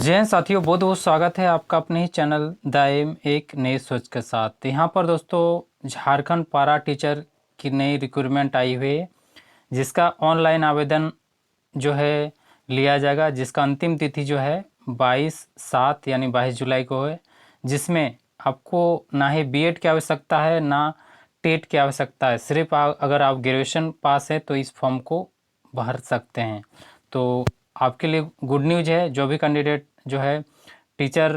जय हिंद साथियों, बहुत बहुत स्वागत है आपका अपने ही चैनल द एम एक नई सोच के साथ। तो यहाँ पर दोस्तों झारखंड पारा टीचर की नई रिक्रूटमेंट आई हुई है, जिसका ऑनलाइन आवेदन जो है लिया जाएगा, जिसका अंतिम तिथि जो है 22/7 यानी 22 जुलाई को है। जिसमें आपको ना ही बीएड की आवश्यकता है ना टेट की आवश्यकता है, सिर्फ अगर आप ग्रेजुएशन पास है तो इस फॉर्म को भर सकते हैं। तो आपके लिए गुड न्यूज़ है, जो भी कैंडिडेट जो है टीचर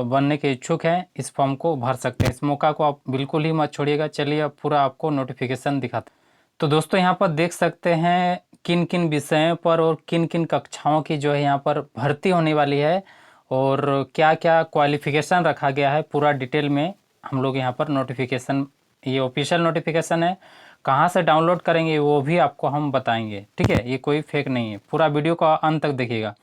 बनने के इच्छुक हैं इस फॉर्म को भर सकते हैं। इस मौका को आप बिल्कुल ही मत छोड़िएगा। चलिए अब पूरा आपको नोटिफिकेशन दिखाते हैं। तो दोस्तों यहाँ पर देख सकते हैं किन किन विषयों पर और किन किन कक्षाओं की जो है यहाँ पर भर्ती होने वाली है और क्या क्या क्वालिफिकेशन रखा गया है, पूरा डिटेल में हम लोग यहाँ पर नोटिफिकेशन, ये ऑफिशियल नोटिफिकेशन है, कहाँ से डाउनलोड करेंगे वो भी आपको हम बताएंगे। ठीक है, ये कोई फेक नहीं है, पूरा वीडियो का अंत तक देखिएगा।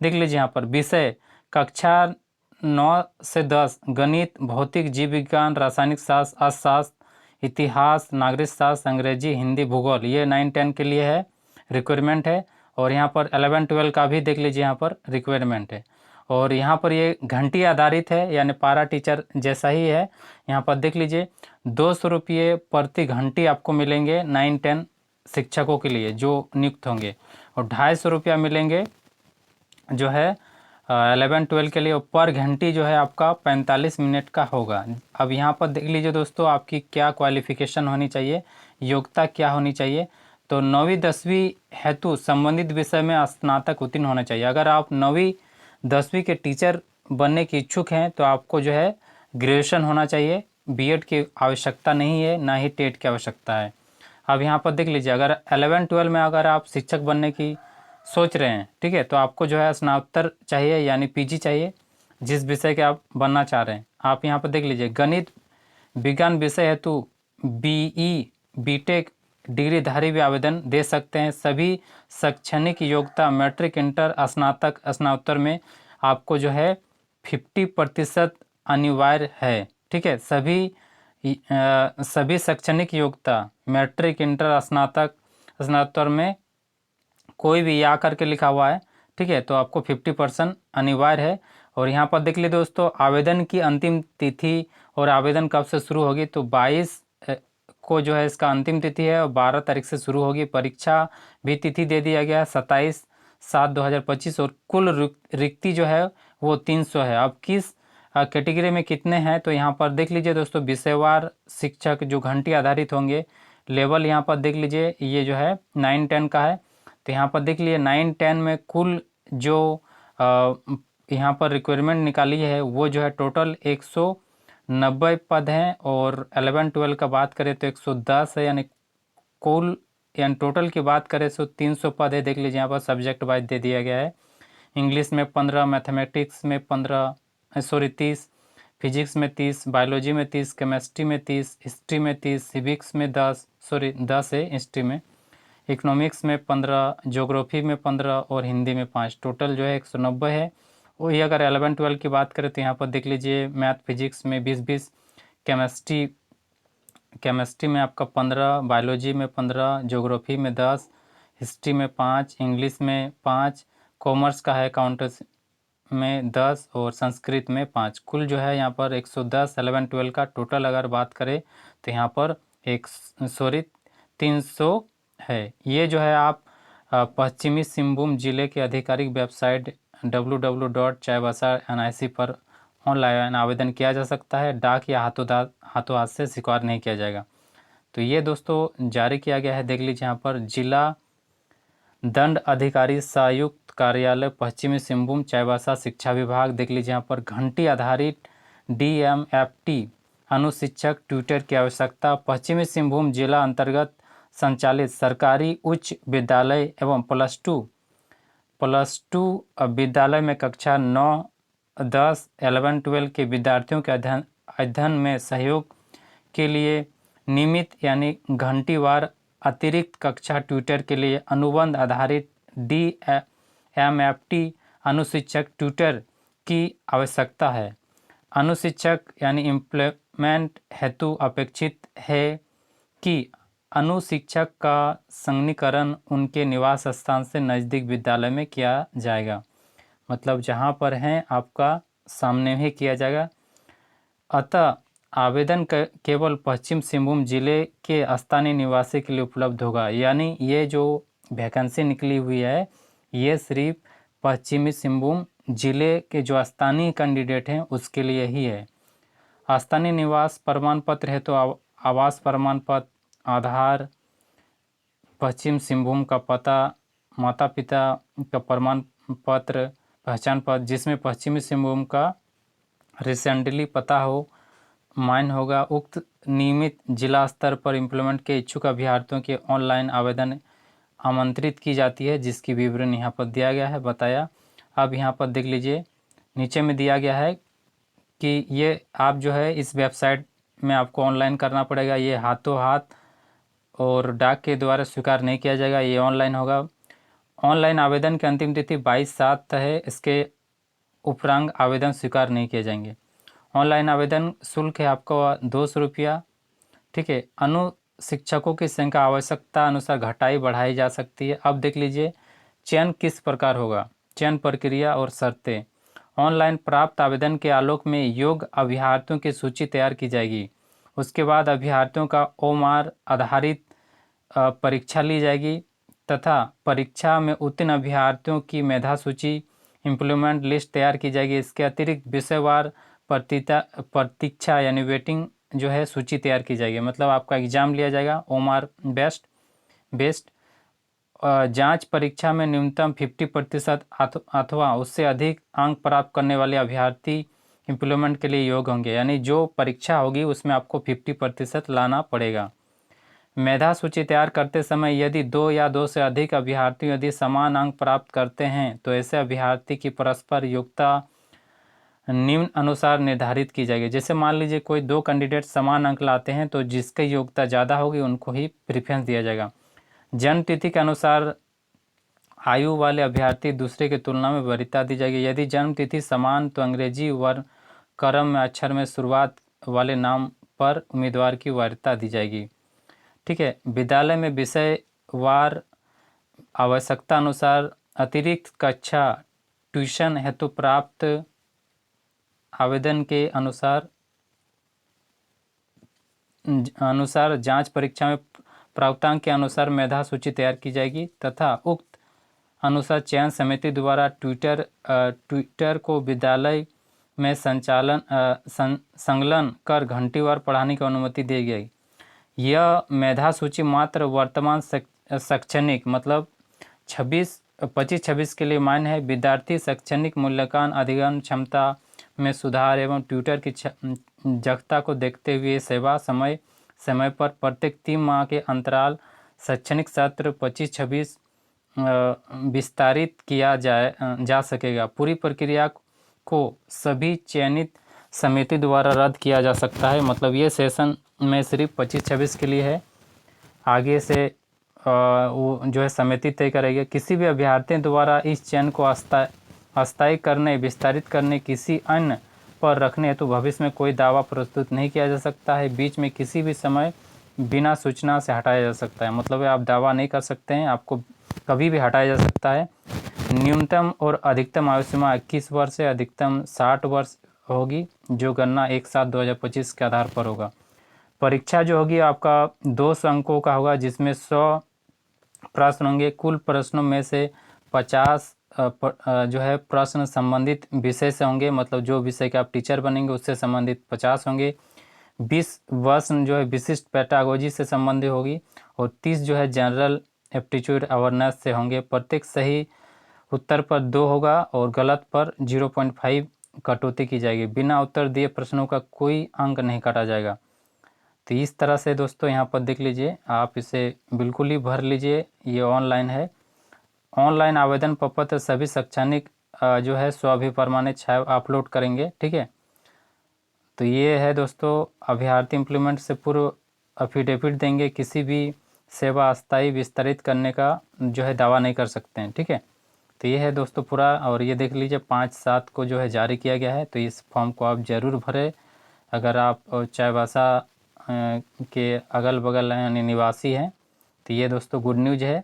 देख लीजिए यहाँ पर विषय कक्षा 9 से 10 गणित, भौतिक, जीव विज्ञान, रासायनिक शास्त्र, अर्थशास्त्र, इतिहास, नागरिक शास्त्र, अंग्रेजी, हिंदी, भूगोल, ये 9-10 के लिए है, रिक्वायरमेंट है। और यहाँ पर 11-12 का भी देख लीजिए, यहाँ पर रिक्वायरमेंट है। और यहाँ पर ये घंटी आधारित है, यानी पारा टीचर जैसा ही है। यहाँ पर देख लीजिए 200 रुपये प्रति घंटी आपको मिलेंगे 9-10 शिक्षकों के लिए जो नियुक्त होंगे, और 250 रुपया मिलेंगे जो है 11-12 के लिए। पर घंटी जो है आपका 45 मिनट का होगा। अब यहाँ पर देख लीजिए दोस्तों, आपकी क्या क्वालिफिकेशन होनी चाहिए, योग्यता क्या होनी चाहिए। तो 9वीं-10वीं हेतु संबंधित विषय में स्नातक उत्तीर्ण होना चाहिए। अगर आप 9वीं-10वीं के टीचर बनने के इच्छुक हैं तो आपको जो है ग्रेजुएशन होना चाहिए, बीएड की आवश्यकता नहीं है, ना ही टेट की आवश्यकता है। अब यहाँ पर देख लीजिए, अगर 11-12 में अगर आप शिक्षक बनने की सोच रहे हैं, ठीक है, तो आपको जो है स्नातक चाहिए, यानी पीजी चाहिए, जिस विषय के आप बनना चाह रहे हैं। आप यहाँ पर देख लीजिए गणित विज्ञान विषय हेतु बीई बीटेक डिग्रीधारी भी आवेदन दे सकते हैं। सभी शैक्षणिक योग्यता मैट्रिक, इंटर, स्नातक, स्नातकोत्तर में आपको जो है 50% अनिवार्य है। ठीक है, सभी शैक्षणिक योग्यता मैट्रिक, इंटर, स्नातक, स्नातकोत्तर में कोई भी या करके लिखा हुआ है, ठीक है, तो आपको 50% अनिवार्य है। और यहाँ पर देख लीजिए दोस्तों, आवेदन की अंतिम तिथि और आवेदन कब से शुरू होगी, तो 22 को जो है इसका अंतिम तिथि है और 12 तारीख से शुरू होगी। परीक्षा भी तिथि दे दिया गया है 27/7/2025, और कुल रिक्ति जो है वो 300 है। अब किस कैटेगरी में कितने हैं, तो यहाँ पर देख लीजिए दोस्तों, विषयवार शिक्षक जो घंटी आधारित होंगे, लेवल यहाँ पर देख लीजिए, ये जो है 9-10 का है। तो यहाँ पर देख लीजिए 9-10 में कुल जो यहाँ पर रिक्वायरमेंट निकाली है वो जो है टोटल 190 पद हैं, और 11-12 का बात करें तो 110 है, यानी कुल यानी टोटल की बात करें तो 300 पद है। देख लीजिए यहाँ पर सब्जेक्ट वाइज दे दिया गया है। इंग्लिश में 15, मैथमेटिक्स में 30, फिजिक्स में 30, बायोलॉजी में 30, केमिस्ट्री में 30, हिस्ट्री में 30, सिविक्स में 10 है हिस्ट्री में, इकोनॉमिक्स में 15, ज्योग्राफी में 15 और हिंदी में 5, टोटल जो है 190 है। वही अगर 11-12 की बात करें तो यहाँ पर देख लीजिए मैथ फिजिक्स में 20, केमिस्ट्री में आपका 15, बायोलॉजी में 15, ज्योग्राफी में 10, हिस्ट्री में 5, इंग्लिश में 5, कॉमर्स का है अकाउंटेंस में 10 और संस्कृत में 5। कुल जो है यहाँ पर 110 11-12 का टोटल अगर बात करें तो यहाँ पर 300 है। ये जो है आप पश्चिमी सिंहभूम जिले के आधिकारिक वेबसाइट www.chaibasa.nic पर ऑनलाइन आवेदन किया जा सकता है। डाक या हाथों हाथ से स्वीकार नहीं किया जाएगा। तो ये दोस्तों जारी किया गया है। देख लीजिए यहाँ पर जिला दंड अधिकारी संयुक्त कार्यालय पश्चिमी सिंहभूम चाईबासा शिक्षा विभाग। देख लीजिए यहाँ पर घंटी आधारित DMFT अनुशिक्षक ट्यूटर की आवश्यकता। पश्चिमी सिंहभूम जिला अंतर्गत संचालित सरकारी उच्च विद्यालय एवं प्लस टू विद्यालय में कक्षा 9, 10, 11-12 के विद्यार्थियों के अध्ययन में सहयोग के लिए नियमित यानी घंटीवार अतिरिक्त कक्षा ट्यूटर के लिए अनुबंध आधारित DMFT अनुशिक्षक ट्यूटर की आवश्यकता है। अनुशिक्षक यानी इम्प्लीमेंट हेतु अपेक्षित है कि अनुशिक्षक का संलग्नीकरण उनके निवास स्थान से नज़दीक विद्यालय में किया जाएगा। मतलब जहाँ पर हैं आपका सामने ही किया जाएगा। अतः आवेदन केवल पश्चिम सिंहभूम जिले के स्थानीय निवासी के लिए उपलब्ध होगा। यानी ये जो वैकेंसी निकली हुई है ये सिर्फ पश्चिमी सिंहभूम जिले के जो स्थानीय कैंडिडेट हैं उसके लिए ही है। स्थानीय निवास प्रमाण पत्र है तो आवास प्रमाण पत्र, आधार, पश्चिम सिंहभूम का पता, माता पिता का प्रमाण पत्र, पहचान पत्र जिसमें पश्चिमी सिंहभूम का रिसेंटली पता हो, मान्य होगा। उक्त नियमित जिला स्तर पर इम्प्लीमेंट के इच्छुक अभ्यर्थियों के ऑनलाइन आवेदन आमंत्रित की जाती है, जिसकी विवरण यहाँ पर दिया गया है, बताया। अब यहाँ पर देख लीजिए नीचे में दिया गया है कि ये आप जो है इस वेबसाइट में आपको ऑनलाइन करना पड़ेगा। ये हाथों हाथ और डाक के द्वारा स्वीकार नहीं किया जाएगा, ये ऑनलाइन होगा। ऑनलाइन आवेदन की अंतिम तिथि 22/7 है, इसके उपरांत आवेदन स्वीकार नहीं किए जाएंगे। ऑनलाइन आवेदन शुल्क है आपको 200 रुपया, ठीक है। शिक्षकों की संख्या आवश्यकता अनुसार घटाई बढ़ाई जा सकती है। अब देख लीजिए चयन किस प्रकार होगा, चयन प्रक्रिया और शर्तें। ऑनलाइन प्राप्त आवेदन के आलोक में योग्य अभ्यर्थियों की सूची तैयार की जाएगी। उसके बाद अभ्यर्थियों का ओमार आधारित परीक्षा ली जाएगी तथा परीक्षा में उत्तीर्ण अभ्यर्थियों की मेधा सूची इम्प्लीमेंट लिस्ट तैयार की जाएगी। इसके अतिरिक्त विषयवार प्रतीक्षा यानी वेटिंग जो है सूची तैयार की जाएगी। मतलब आपका एग्जाम लिया जाएगा ओमार बेस्ट जांच परीक्षा में न्यूनतम 50% अथवा उससे अधिक अंक प्राप्त करने वाले अभ्यर्थी इम्प्लीमेंट के लिए योग्य होंगे। यानी जो परीक्षा होगी उसमें आपको 50% लाना पड़ेगा। मेधा सूची तैयार करते समय यदि 2 या 2 से अधिक अभ्यर्थी यदि समान अंक प्राप्त करते हैं तो ऐसे अभ्यर्थी की परस्पर योग्यता निम्न अनुसार निर्धारित की जाएगी। जैसे मान लीजिए कोई 2 कैंडिडेट समान अंक लाते हैं तो जिसकी योग्यता ज़्यादा होगी उनको ही प्रेफरेंस दिया जाएगा। जन्म तिथि के अनुसार आयु वाले अभ्यर्थी दूसरे की तुलना में वरीयता दी जाएगी। यदि जन्म तिथि समान तो अंग्रेजी वर्ण क्रम में अक्षर में शुरुआत वाले नाम पर उम्मीदवार की वरीयता दी जाएगी, ठीक है। विद्यालय में विषयवार आवश्यकता अनुसार अतिरिक्त कक्षा ट्यूशन हेतु प्राप्त आवेदन के अनुसार जांच परीक्षा में प्राप्तांक के अनुसार मेधा सूची तैयार की जाएगी तथा उक्त अनुसार चयन समिति द्वारा ट्विटर को विद्यालय में संलग्न कर घंटीवार पढ़ाने की अनुमति दी गई। यह मेधा सूची मात्र वर्तमान शैक्षणिक मतलब 25-26 के लिए मान्य है। विद्यार्थी शैक्षणिक मूल्यांकन, अधिगम क्षमता में सुधार एवं ट्विटर की जगता को देखते हुए सेवा समय समय पर प्रत्येक 3 माह के अंतराल शैक्षणिक सत्र 25-26 विस्तारित किया जा सकेगा। पूरी प्रक्रिया को सभी चयनित समिति द्वारा रद्द किया जा सकता है। मतलब ये सेशन में सिर्फ 25-26 के लिए है, आगे से वो जो है समिति तय करेगी। किसी भी अभ्यर्थी द्वारा इस चयन को अस्थायी करने, विस्तारित करने, किसी अन्य पर रखने हेतु भविष्य में कोई दावा प्रस्तुत नहीं किया जा सकता है। बीच में किसी भी समय बिना सूचना से हटाया जा सकता है। मतलब आप दावा नहीं कर सकते हैं, आपको कभी भी हटाया जा सकता है। न्यूनतम और अधिकतम आयु सीमा 21 वर्ष से अधिकतम 60 वर्ष होगी, जो गणना 1/7/2025 के आधार पर होगा। परीक्षा जो होगी आपका 200 अंकों का होगा, जिसमें 100 प्रश्न होंगे। कुल प्रश्नों में से 50 जो है प्रश्न संबंधित विषय से होंगे। मतलब जो विषय के आप टीचर बनेंगे उससे संबंधित 50 होंगे। 20 प्रश्न जो है विशिष्ट पेडागोजी से संबंधित होगी और 30 जो है जनरल एप्टीट्यूड अवेयरनेस से होंगे। प्रत्येक सही उत्तर पर 2 होगा और गलत पर 0.5 कटौती की जाएगी। बिना उत्तर दिए प्रश्नों का कोई अंक नहीं काटा जाएगा। तो इस तरह से दोस्तों यहाँ पर देख लीजिए, आप इसे बिल्कुल ही भर लीजिए, ये ऑनलाइन है। ऑनलाइन आवेदन प्रपत्र सभी शैक्षणिक जो है स्वाभिप्रमाणित छाया अपलोड करेंगे, ठीक है। तो ये है दोस्तों, अभ्यर्थी इम्प्लीमेंट से पूर्व अफिडेविट देंगे, किसी भी सेवा अस्थायी विस्तारित करने का जो है दावा नहीं कर सकते हैं, ठीक है। तो ये है दोस्तों पूरा, और ये देख लीजिए 5/7 को जो है जारी किया गया है। तो इस फॉर्म को आप ज़रूर भरें अगर आप चाईबासा के अगल बगल यानी निवासी हैं। तो ये दोस्तों गुड न्यूज़ है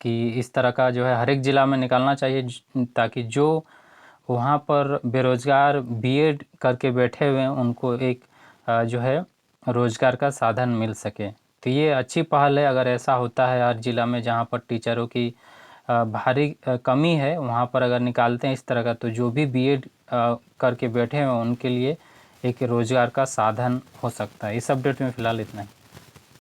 कि इस तरह का जो है हर एक ज़िला में निकालना चाहिए, ताकि जो वहाँ पर बेरोज़गार बीएड करके बैठे हुए हैं उनको एक जो है रोज़गार का साधन मिल सके। तो ये अच्छी पहल है। अगर ऐसा होता है हर ज़िला में जहाँ पर टीचरों की भारी कमी है, वहाँ पर अगर निकालते हैं इस तरह का, तो जो भी बीएड करके बैठे हैं उनके लिए एक रोज़गार का साधन हो सकता है। इस अपडेट में फ़िलहाल इतना ही।